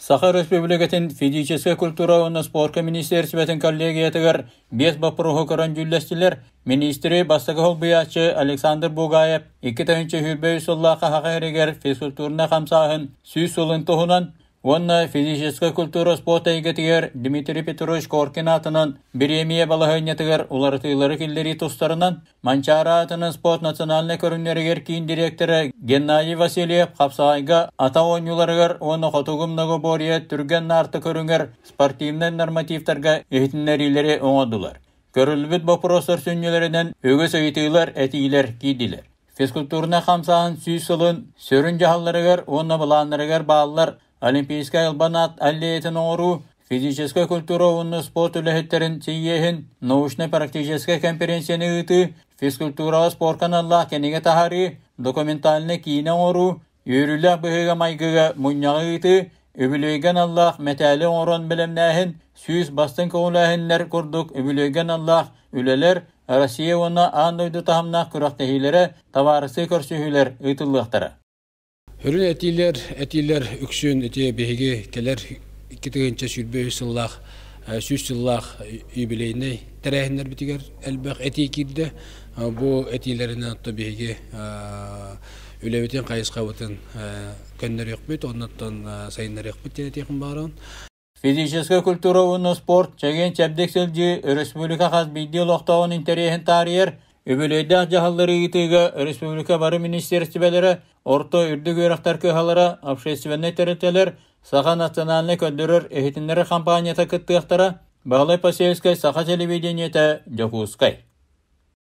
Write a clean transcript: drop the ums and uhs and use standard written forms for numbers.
Саха Республикатын физическая культура оны спорт министерстветін коллегиятығыр бес бапырығы көрін жүллестілер министрі бастығы олбиятчы Александр Бугаев 2-тінші хүрбөй сұллаға хақа әрегер физкультурына қамсағын сүйс сұлын тұғынан онна физическая культура спорт әйгетігер Дмитрий Петрович Коркин атынан биремия балығынетігер уларытылары келдері тұстарынан Манчара атының спорт национальный көрінерігер кейін директоры Геннадий Васильев қапсағайға ата ойнуларығыр оны қотуғымнағы бория түрген нарты көрінгер спортивный нормативтарға ехтінлерілері оңадылар. Көрілбіт бопростар сүннелерінен өгіс өйтейлер әтейлер кейділер. Физкультурына қамсағын сүйс сұлын сөрін жағаларығыр оны бұланырығыр бағалар Олимпийская албанат аллеетин оңыру, физическая культура онны спорт үліхеттерін тейехін, научно-практическая конференцияны ұйты, физкультура спорт каналлах кенеге тахары, документальны кейіне оңыру, үйрілі бұғыға майгыға мұняғы ұйты, өбілейген Аллах мәтәлі оңырын білімнәхін, сүйіс бастың көңіләхінлер көрдік өбілейген Аллах үлелер, Россия оны андойды тахымнақ күрақтахилері, таварысы көрсүйілер ұйтылықтары. Hürün etiler üksün eti behiги keler 2-нче сүрбөй сыллах, 3 сыллах юбилейне терәһеннәр битигәр әлбәк эти кирде бу этиләренә атты behiги үләбетен кайыска бутын көннәр юк бит, оннан сайыннар юк бит текин баран. Физическая культура оны спорт чеген чәбдекселҗи республика хас бидел октагын интерехен тарихер Öbüleyde cahalları itiga Respublika Barı Ministerstibelere orta ürdü görüktür köhallara общественный teriteler Saha nasyonalini köndürür ehitinleri kampanyata kıttıqtara Bağlay Pasevskay Saha televideniyete Jakutskay.